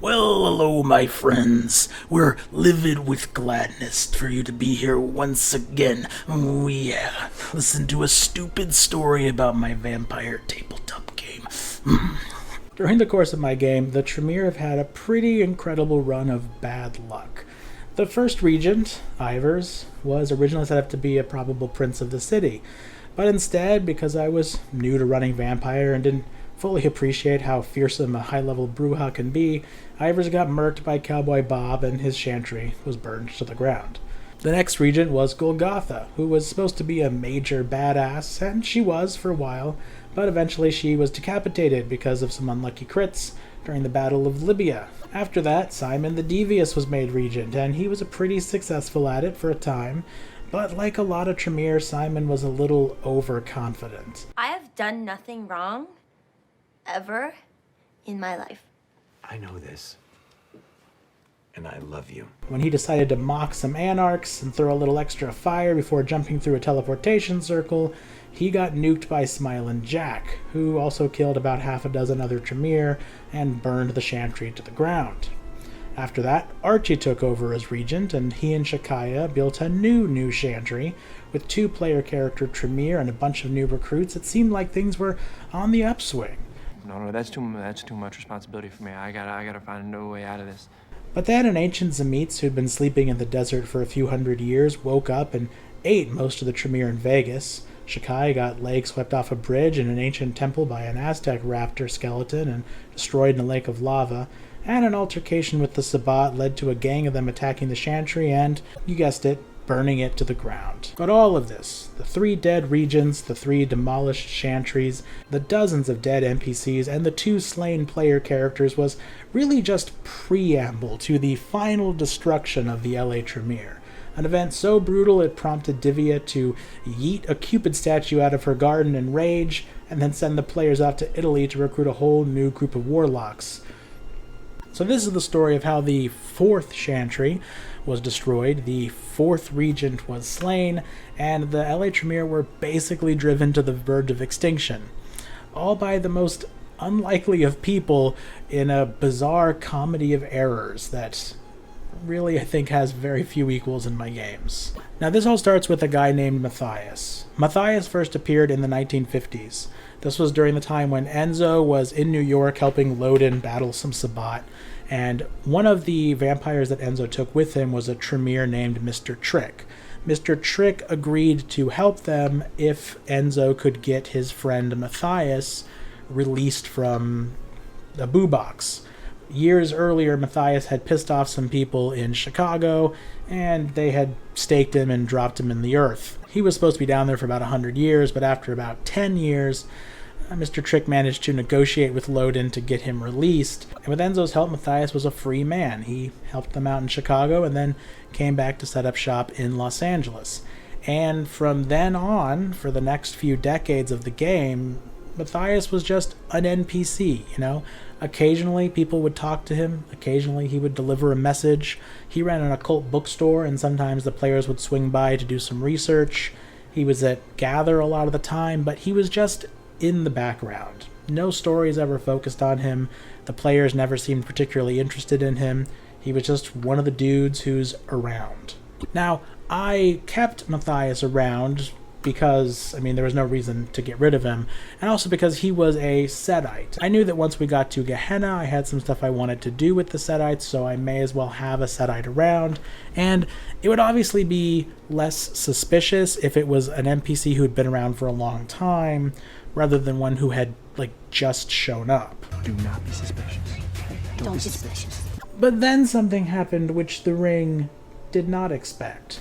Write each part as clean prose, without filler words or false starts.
Well, hello, my friends. We're livid with gladness for you to be here once again. Oh, yeah. Listen to a stupid story about my vampire tabletop game. During the course of my game, the Tremere have had a pretty incredible run of bad luck. The first regent, Ivers, was originally set up to be a probable prince of the city, but instead, because I was new to running vampire and didn't fully appreciate how fearsome a high-level Brujah can be, Ivers got murked by Cowboy Bob and his chantry was burned to the ground. The next regent was Golgotha, who was supposed to be a major badass, and she was for a while, but eventually she was decapitated because of some unlucky crits during the Battle of Libya. After that, Simon the Devious was made regent, and he was pretty successful at it for a time, but like a lot of Tremere, Simon was a little overconfident. I have done nothing wrong, ever, in my life. I know this, and I love you. When he decided to mock some anarchs and throw a little extra fire before jumping through a teleportation circle, he got nuked by Smilin' Jack, who also killed about half a dozen other Tremere and burned the chantry to the ground. After that, Archie took over as regent, and he and Shakaya built a new chantry. With 2-player character Tremere and a bunch of new recruits, it seemed like things were on the upswing. No, that's too much responsibility for me. I gotta find a new way out of this. But then an ancient Zemetes who'd been sleeping in the desert for a few hundred years woke up and ate most of the Tremere in Vegas. Shakai got legs swept off a bridge in an ancient temple by an Aztec raptor skeleton and destroyed in a lake of lava, and an altercation with the Sabbat led to a gang of them attacking the chantry and, you guessed it, burning it to the ground. But all of this, the 3 dead regents, the 3 demolished chantries, the dozens of dead NPCs, and the 2 slain player characters was really just preamble to the final destruction of the LA Tremere. An event so brutal it prompted Divya to yeet a Cupid statue out of her garden in rage, and then send the players out to Italy to recruit a whole new group of warlocks. So this is the story of how the 4th chantry was destroyed, the 4th regent was slain, and the LA Tremere were basically driven to the verge of extinction. All by the most unlikely of people in a bizarre comedy of errors that really, I think, has very few equals in my games. Now, this all starts with a guy named Matthias. Matthias first appeared in the 1950s. This was during the time when Enzo was in New York helping Loden battle some Sabbat, and one of the vampires that Enzo took with him was a Tremere named Mr. Trick. Mr. Trick agreed to help them if Enzo could get his friend Matthias released from a boo box. Years earlier, Matthias had pissed off some people in Chicago, and they had staked him and dropped him in the earth. He was supposed to be down there for about 100 years, but after about 10 years, Mr. Trick managed to negotiate with Loden to get him released, and with Enzo's help, Matthias was a free man. He helped them out in Chicago and then came back to set up shop in Los Angeles. And from then on, for the next few decades of the game, Matthias was just an NPC, Occasionally people would talk to him, occasionally he would deliver a message. He ran an occult bookstore, and sometimes the players would swing by to do some research. He was at Gather a lot of the time, but he was just in the background. No stories ever focused on him. The players never seemed particularly interested in him. He was just one of the dudes who's around. Now, I kept Matthias around because, there was no reason to get rid of him, and also because he was a Setite. I knew that once we got to Gehenna, I had some stuff I wanted to do with the Setites, so I may as well have a Setite around, and it would obviously be less suspicious if it was an NPC who had been around for a long time, rather than one who had, just shown up. Do not be suspicious. Don't be suspicious. But then something happened which the Ring did not expect.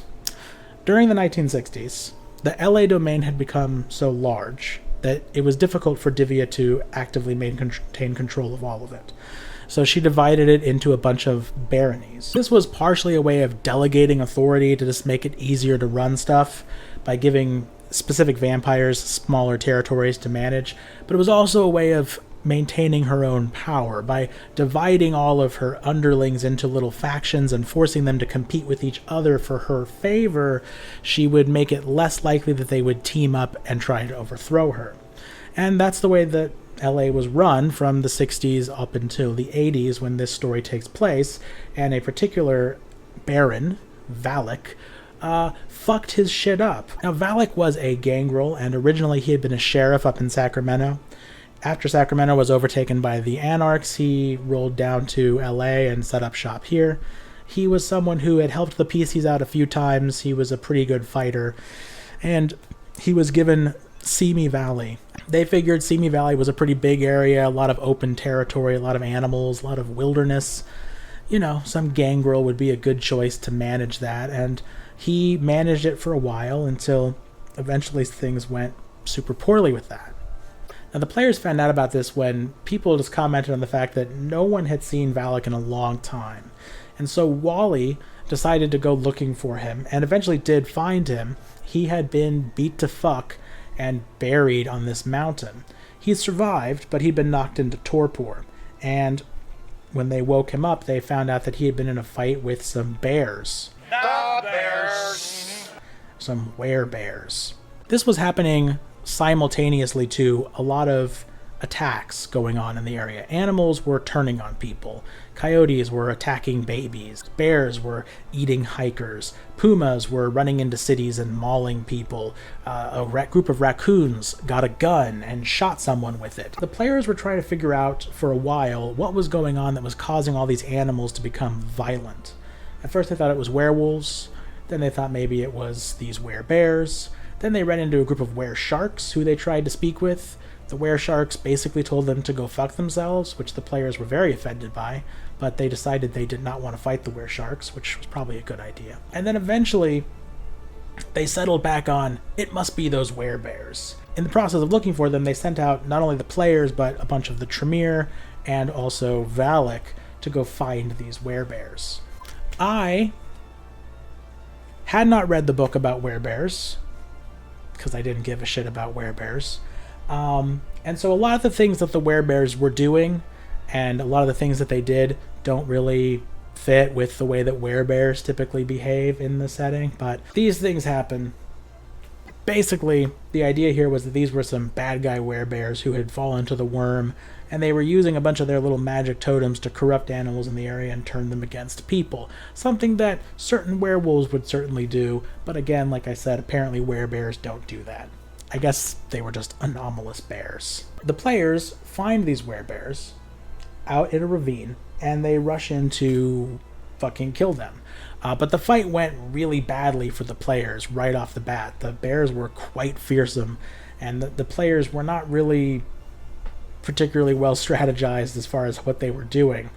During the 1960s, the LA domain had become so large that it was difficult for Divya to actively maintain control of all of it. So she divided it into a bunch of baronies. This was partially a way of delegating authority to just make it easier to run stuff by giving specific vampires smaller territories to manage, but it was also a way of maintaining her own power by dividing all of her underlings into little factions and forcing them to compete with each other for her favor. She would make it less likely that they would team up and try to overthrow her. And that's the way that LA was run from the 60s up until the 80s when this story takes place, and a particular baron, Valak, fucked his shit up. Now, Valak was a gangrel, and originally he had been a sheriff up in Sacramento. After Sacramento was overtaken by the Anarchs, he rolled down to LA and set up shop here. He was someone who had helped the PCs out a few times. He was a pretty good fighter, and he was given Simi Valley. They figured Simi Valley was a pretty big area, a lot of open territory, a lot of animals, a lot of wilderness. You know, some gangrel would be a good choice to manage that, and he managed it for a while until eventually things went super poorly with that. Now, the players found out about this when people just commented on the fact that no one had seen Valak in a long time. And so Wally decided to go looking for him, and eventually did find him. He had been beat to fuck and buried on this mountain. He survived, but he'd been knocked into torpor. And when they woke him up, they found out that he had been in a fight with some bears. The bears! Some werebears. This was happening simultaneously to a lot of attacks going on in the area. Animals were turning on people. Coyotes were attacking babies. Bears were eating hikers. Pumas were running into cities and mauling people. A group of raccoons got a gun and shot someone with it. The players were trying to figure out for a while what was going on that was causing all these animals to become violent. At first they thought it was werewolves. Then they thought maybe it was these werebears. Then they ran into a group of weresharks who they tried to speak with. The weresharks basically told them to go fuck themselves, which the players were very offended by, but they decided they did not want to fight the weresharks, which was probably a good idea. And then eventually, they settled back on, it must be those werebears. In the process of looking for them, they sent out not only the players, but a bunch of the Tremere and also Valak to go find these werebears. I had not read the book about werebears, because I didn't give a shit about werebears. And so a lot of the things that the werebears were doing and a lot of the things that they did don't really fit with the way that werebears typically behave in the setting, but these things happen. Basically, the idea here was that these were some bad guy werebears who had fallen to the worm, and they were using a bunch of their little magic totems to corrupt animals in the area and turn them against people. Something that certain werewolves would certainly do, but again, like I said, apparently werebears don't do that. I guess they were just anomalous bears. The players find these werebears out in a ravine, and they rush in to fucking kill them. But the fight went really badly for the players right off the bat. The bears were quite fearsome, and the players were not really particularly well strategized as far as what they were doing.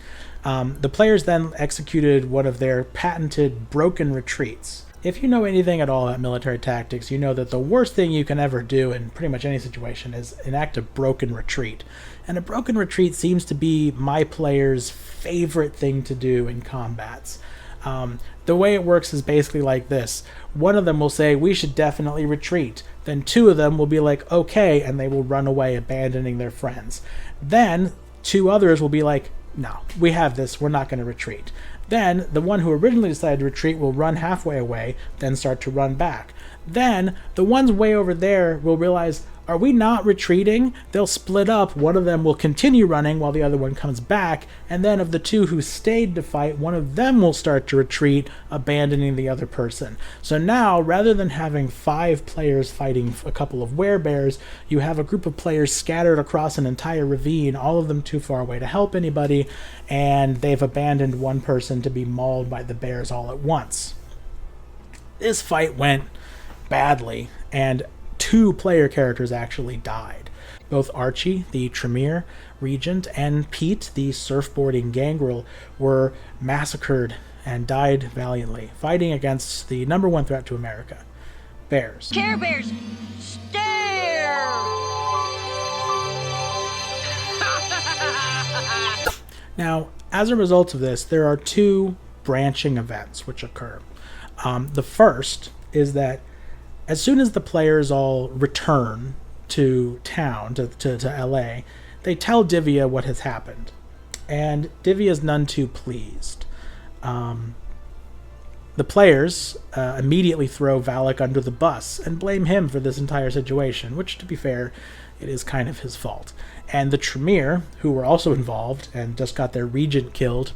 The players then executed one of their patented broken retreats. If you know anything at all about military tactics, you know that the worst thing you can ever do in pretty much any situation is enact a broken retreat. And a broken retreat seems to be my players' favorite thing to do in combats. The way it works is basically like this. One of them will say, we should definitely retreat. Then two of them will be like, okay, and they will run away, abandoning their friends. Then two others will be like, no, we have this, we're not going to retreat. Then the one who originally decided to retreat will run halfway away, then start to run back. Then the ones way over there will realize, are we not retreating? They'll split up. One of them will continue running while the other one comes back. And then of the two who stayed to fight, one of them will start to retreat, abandoning the other person. So now, rather than having 5 players fighting a couple of werebears, you have a group of players scattered across an entire ravine, all of them too far away to help anybody, and they've abandoned one person to be mauled by the bears all at once. This fight went badly, and 2 player characters actually died. Both Archie, the Tremere regent, and Pete, the surfboarding gangrel, were massacred and died valiantly, fighting against the number 1 threat to America, bears. Care Bears, stare! Now, as a result of this, there are 2 branching events which occur. The first is that as soon as the players all return to town, to LA, they tell Divya what has happened. And Divya is none too pleased. The players immediately throw Valak under the bus and blame him for this entire situation, which, to be fair, it is kind of his fault. And the Tremere, who were also involved and just got their regent killed,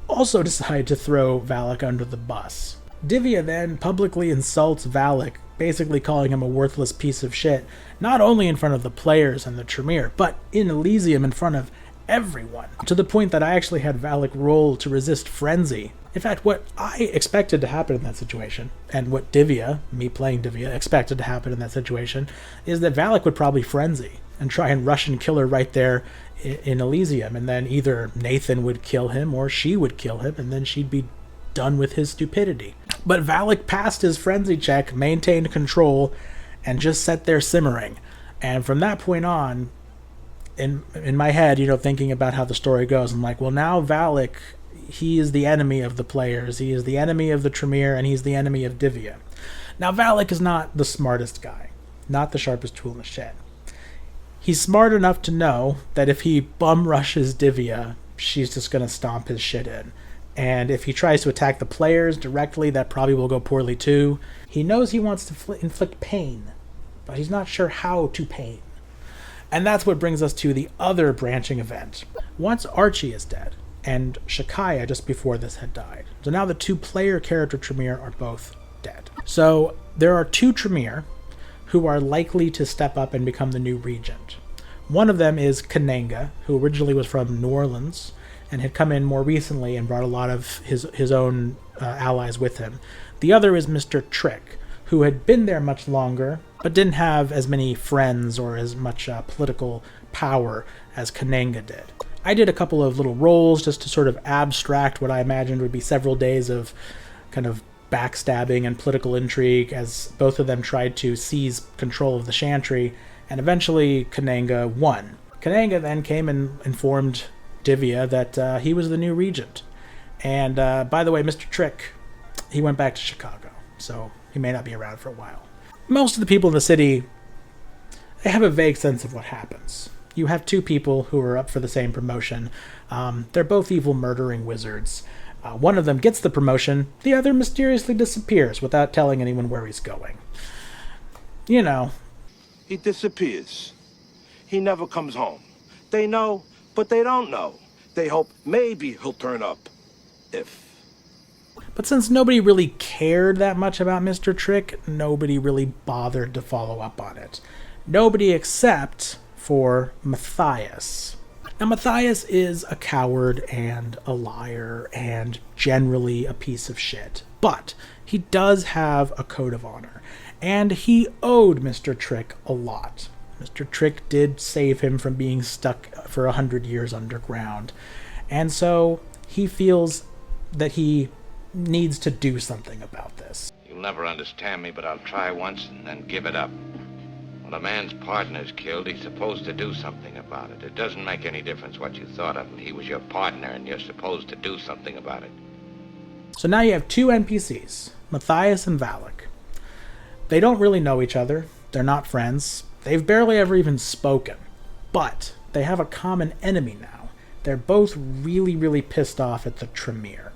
also decide to throw Valak under the bus. Divya then publicly insults Valak, basically calling him a worthless piece of shit, not only in front of the players and the Tremere, but in Elysium in front of everyone, to the point that I actually had Valak roll to resist frenzy. In fact, what I expected to happen in that situation, and what Divya, me playing Divya, expected to happen in that situation, is that Valak would probably frenzy and try and rush and kill her right there in Elysium, and then either Nathan would kill him or she would kill him, and then she'd be done with his stupidity. But Valak passed his frenzy check, maintained control, and just sat there simmering. And from that point on, in my head, thinking about how the story goes, I'm like, well, now Valak, he is the enemy of the players, he is the enemy of the Tremere, and he's the enemy of Divya. Now, Valak is not the smartest guy, not the sharpest tool in the shed. He's smart enough to know that if he bum rushes Divya, she's just going to stomp his shit in. And if he tries to attack the players directly, that probably will go poorly too. He knows he wants to inflict pain, but he's not sure how to pain. And that's what brings us to the other branching event. Once Archie is dead, and Shakaya just before this had died. So now the two player character Tremere are both dead. So there are two Tremere who are likely to step up and become the new regent. One of them is Kananga, who originally was from New Orleans and had come in more recently and brought a lot of his own allies with him. The other is Mr. Trick, who had been there much longer, but didn't have as many friends or as much political power as Kananga did. I did a couple of little rolls just to sort of abstract what I imagined would be several days of kind of backstabbing and political intrigue as both of them tried to seize control of the chantry, and eventually Kananga won. Kananga then came and informed Divya that he was the new regent. And by the way, Mr. Trick, he went back to Chicago, so he may not be around for a while. Most of the people in the city, they have a vague sense of what happens. You have two people who are up for the same promotion. They're both evil murdering wizards. One of them gets the promotion, the other mysteriously disappears without telling anyone where he's going. He disappears. He never comes home. They know, but they don't know. They hope maybe he'll turn up. If. But since nobody really cared that much about Mr. Trick, nobody really bothered to follow up on it. Nobody except for Matthias. Now, Matthias is a coward and a liar and generally a piece of shit. But he does have a code of honor. And he owed Mr. Trick a lot. Mr. Trick did save him from being stuck for 100 years underground. And so he feels that he needs to do something about this. You'll never understand me, but I'll try once and then give it up. When a man's partner is killed, he's supposed to do something about it. It doesn't make any difference what you thought of him. He was your partner, and you're supposed to do something about it. So now you have two NPCs, Matthias and Valak. They don't really know each other. They're not friends. They've barely ever even spoken. But they have a common enemy now. They're both really, really pissed off at the Tremere.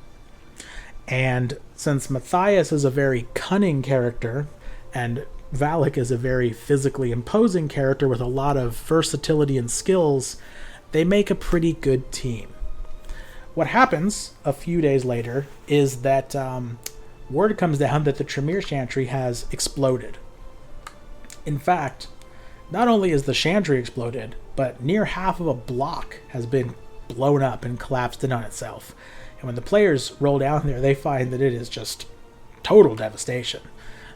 And since Matthias is a very cunning character, and Valak is a very physically imposing character with a lot of versatility and skills, they make a pretty good team. What happens a few days later is that word comes down that the Tremere chantry has exploded. In fact, not only is the chantry exploded, but near half of a block has been blown up and collapsed in on itself. And when the players roll down there, they find that it is just total devastation.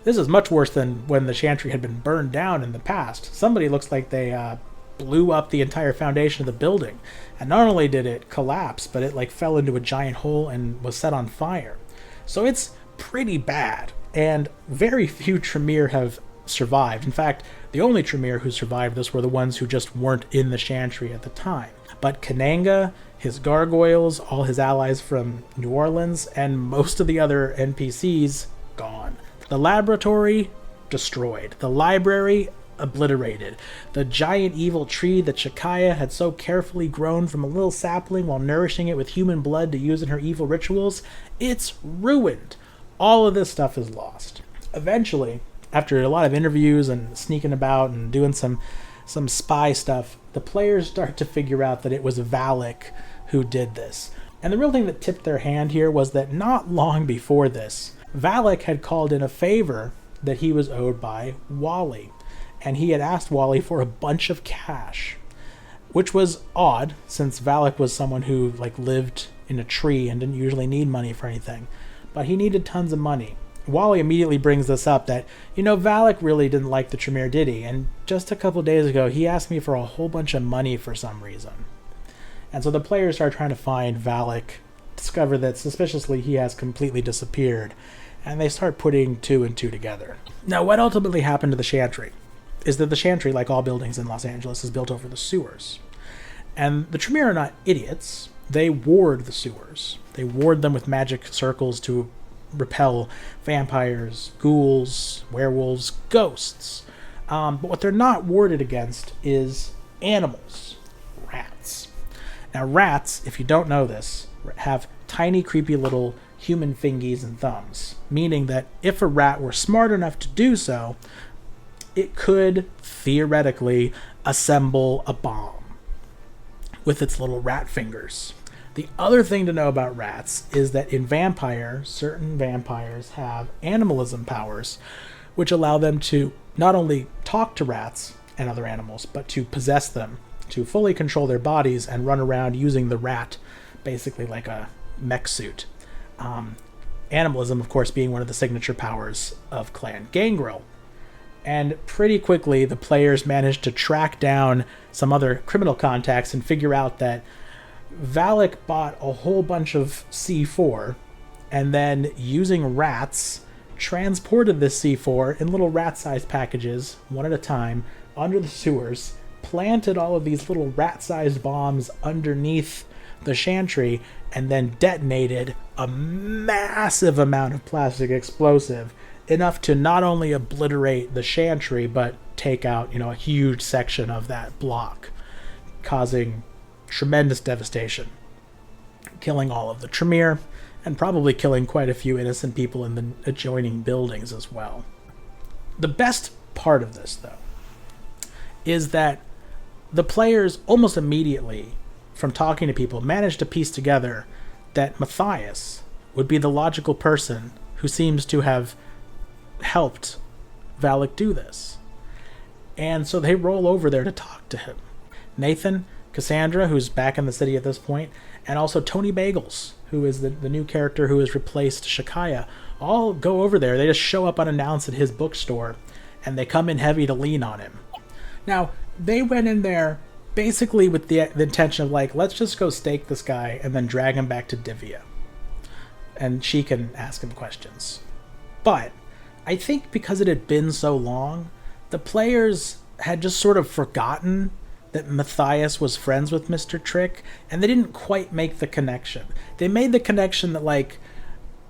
This is much worse than when the chantry had been burned down in the past. Somebody looks like they blew up the entire foundation of the building. And not only did it collapse, but it fell into a giant hole and was set on fire. So it's pretty bad. And very few Tremere have survived. In fact, the only Tremere who survived this were the ones who just weren't in the chantry at the time. But Kananga, his gargoyles, all his allies from New Orleans, and most of the other NPCs, gone. The laboratory, destroyed. The library, obliterated. The giant evil tree that Shakaya had so carefully grown from a little sapling while nourishing it with human blood to use in her evil rituals, it's ruined. All of this stuff is lost. Eventually, after a lot of interviews and sneaking about and doing some some spy stuff, the players start to figure out that it was Valak who did this. And the real thing that tipped their hand here was that not long before this, Valak had called in a favor that he was owed by Wally. And he had asked Wally for a bunch of cash, which was odd, since Valak was someone who lived in a tree and didn't usually need money for anything. But he needed tons of money. Wally immediately brings this up that, Valak really didn't like the Tremere, did he? And just a couple days ago, he asked me for a whole bunch of money for some reason. And so the players start trying to find Valak, discover that suspiciously he has completely disappeared, and they start putting two and two together. Now, what ultimately happened to the chantry is that the chantry, like all buildings in Los Angeles, is built over the sewers. And the Tremere are not idiots. They ward the sewers. They ward them with magic circles to repel vampires, ghouls, werewolves, ghosts. But what they're not warded against is animals, rats. Now, rats, if you don't know this, have tiny, creepy little human fingies and thumbs, meaning that if a rat were smart enough to do so, it could, theoretically, assemble a bomb with its little rat fingers. The other thing to know about rats is that in certain vampires have animalism powers, which allow them to not only talk to rats and other animals, but to possess them, to fully control their bodies and run around using the rat basically like a mech suit. Animalism, of course, being one of the signature powers of Clan Gangrel. And pretty quickly, the players managed to track down some other criminal contacts and figure out that Valak bought a whole bunch of C4 and then, using rats, transported this C4 in little rat-sized packages, one at a time, under the sewers, planted all of these little rat-sized bombs underneath the chantry, and then detonated a massive amount of plastic explosive, enough to not only obliterate the chantry, but take out, a huge section of that block, causing tremendous devastation, killing all of the Tremere, and probably killing quite a few innocent people in the adjoining buildings as well. The best part of this, though, is that the players almost immediately, from talking to people, managed to piece together that Matthias would be the logical person who seems to have helped Valak do this. And so they roll over there to talk to him. Nathan, Cassandra, who's back in the city at this point, and also Tony Bagels, who is the new character who has replaced Shakaya, all go over there. They just show up unannounced at his bookstore, and they come in heavy to lean on him. Now, they went in there basically with the intention of let's just go stake this guy and then drag him back to Divya. And she can ask him questions. But I think because it had been so long, the players had just sort of forgotten that Matthias was friends with Mr. Trick, and they didn't quite make the connection. They made the connection that,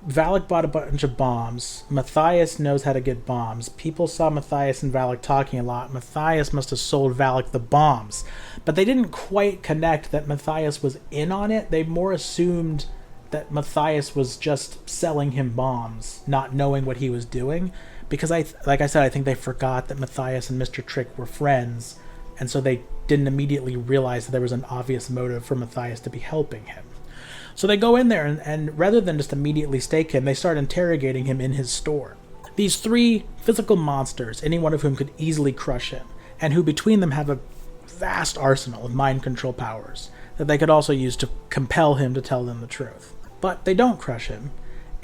Valak bought a bunch of bombs. Matthias knows how to get bombs. People saw Matthias and Valak talking a lot. Matthias must have sold Valak the bombs. But they didn't quite connect that Matthias was in on it. They more assumed that Matthias was just selling him bombs, not knowing what he was doing. Because, like I said, I think they forgot that Matthias and Mr. Trick were friends, and so they didn't immediately realize that there was an obvious motive for Matthias to be helping him. So they go in there, and rather than just immediately stake him, they start interrogating him in his store. These three physical monsters, any one of whom could easily crush him, and who between them have a vast arsenal of mind control powers that they could also use to compel him to tell them the truth. But they don't crush him,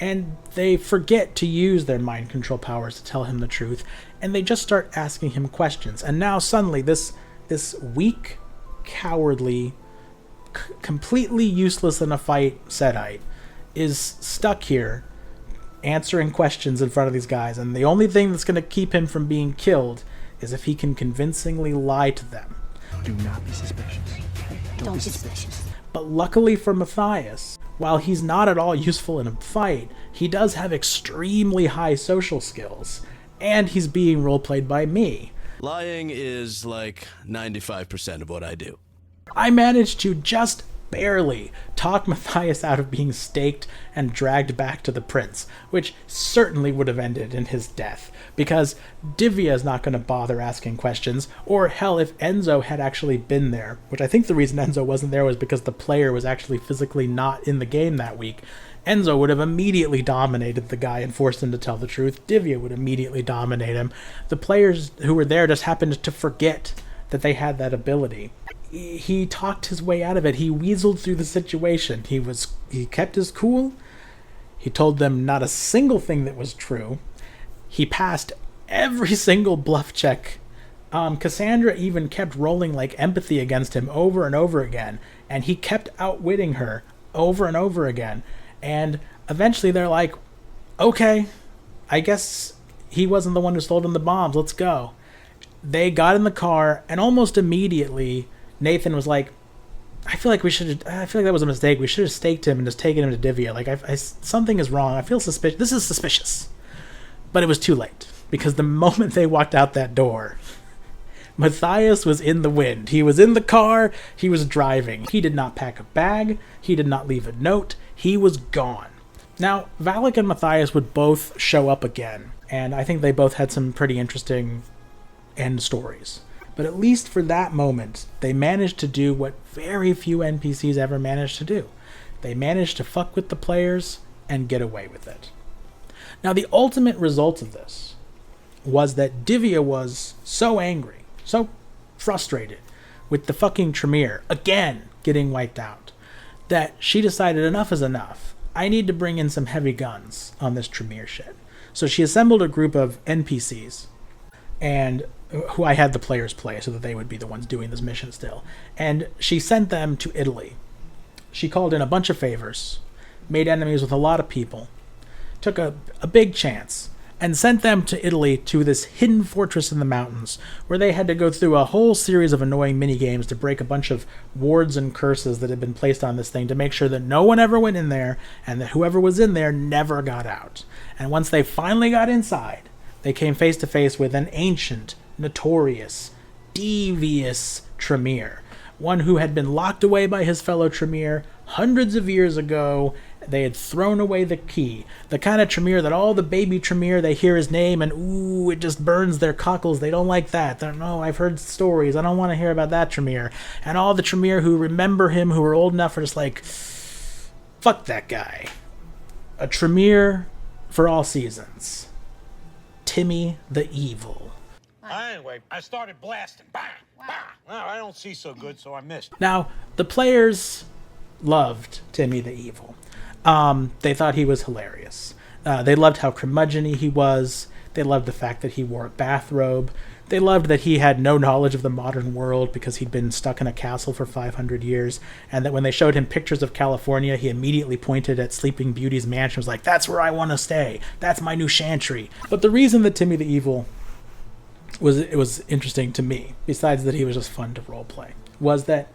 and they forget to use their mind control powers to tell him the truth, and they just start asking him questions. And now suddenly this weak, cowardly, completely useless in a fight Sedite is stuck here answering questions in front of these guys, and the only thing that's going to keep him from being killed is if he can convincingly lie to them. Do not be suspicious. Don't be suspicious. But luckily for Matthias, while he's not at all useful in a fight, he does have extremely high social skills, and he's being roleplayed by me. Lying is 95% of what I do. I managed to just barely talk Matthias out of being staked and dragged back to the prince, which certainly would have ended in his death, because Divya is not going to bother asking questions, or hell, if Enzo had actually been there, which I think the reason Enzo wasn't there was because the player was actually physically not in the game that week, Enzo would have immediately dominated the guy and forced him to tell the truth. Divya would immediately dominate him. The players who were there just happened to forget that they had that ability. He talked his way out of it. He weaseled through the situation. He kept his cool. He told them not a single thing that was true. He passed every single bluff check. Cassandra even kept rolling like empathy against him over and over again, and he kept outwitting her over and over again. And eventually they're like, okay, I guess he wasn't the one who sold him the bombs. Let's go. They got in the car, and almost immediately Nathan was like, I feel like that was a mistake. We should have staked him and just taken him to Divya. Like, something is wrong. I feel suspicious. This is suspicious. But it was too late, because the moment they walked out that door, Matthias was in the wind. He was in the car. He was driving. He did not pack a bag. He did not leave a note. He was gone. Now, Valak and Matthias would both show up again, and I think they both had some pretty interesting end stories. But at least for that moment, they managed to do what very few NPCs ever managed to do. They managed to fuck with the players and get away with it. Now, the ultimate result of this was that Divya was so angry, so frustrated with the fucking Tremere again getting wiped out, that she decided enough is enough. I need to bring in some heavy guns on this Tremere shit. So she assembled a group of NPCs, and who I had the players play so that they would be the ones doing this mission still. And she sent them to Italy. She called in a bunch of favors, made enemies with a lot of people, took a big chance, and sent them to Italy to this hidden fortress in the mountains, where they had to go through a whole series of annoying mini-games to break a bunch of wards and curses that had been placed on this thing to make sure that no one ever went in there, and that whoever was in there never got out. And once they finally got inside, they came face to face with an ancient, notorious, devious Tremere, one who had been locked away by his fellow Tremere hundreds of years ago. They had thrown away the key, the kind of Tremere that all the baby Tremere, they hear his name and ooh, it just burns their cockles. They don't like that. They're, no, I've heard stories. I don't want to hear about that Tremere. And all the Tremere who remember him, who are old enough, are just like, fuck that guy. A Tremere for all seasons. Timmy the Evil. Anyway, I started blasting. Bang! Bang! Well, I don't see so good, so I missed. Now, the players loved Timmy the Evil. They thought he was hilarious. They loved how curmudgeon-y he was. They loved the fact that he wore a bathrobe. They loved that he had no knowledge of the modern world because he'd been stuck in a castle for 500 years, and that when they showed him pictures of California, he immediately pointed at Sleeping Beauty's mansion and was like, that's where I want to stay. That's my new chantry. But the reason that Timmy the Evil was interesting to me, besides that he was just fun to roleplay, was that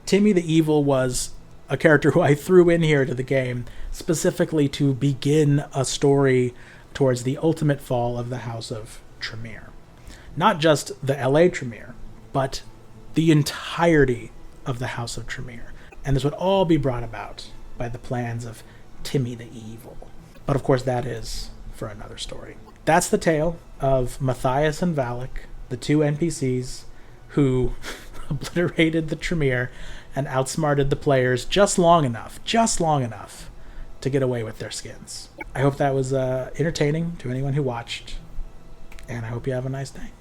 Timmy the Evil was a character who I threw in here to the game specifically to begin a story towards the ultimate fall of the House of Tremere. Not just the LA Tremere, but the entirety of the House of Tremere. And this would all be brought about by the plans of Timmy the Evil. But of course that is for another story. That's the tale of Matthias and Valak, the two NPCs who obliterated the Tremere and outsmarted the players just long enough to get away with their skins. I hope that was entertaining to anyone who watched, and I hope you have a nice day.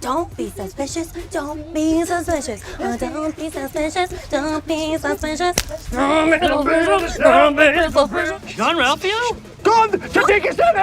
Don't be suspicious. Don't be suspicious. Oh, don't be suspicious. Don't be suspicious. John Ralphio? Gone to take his son,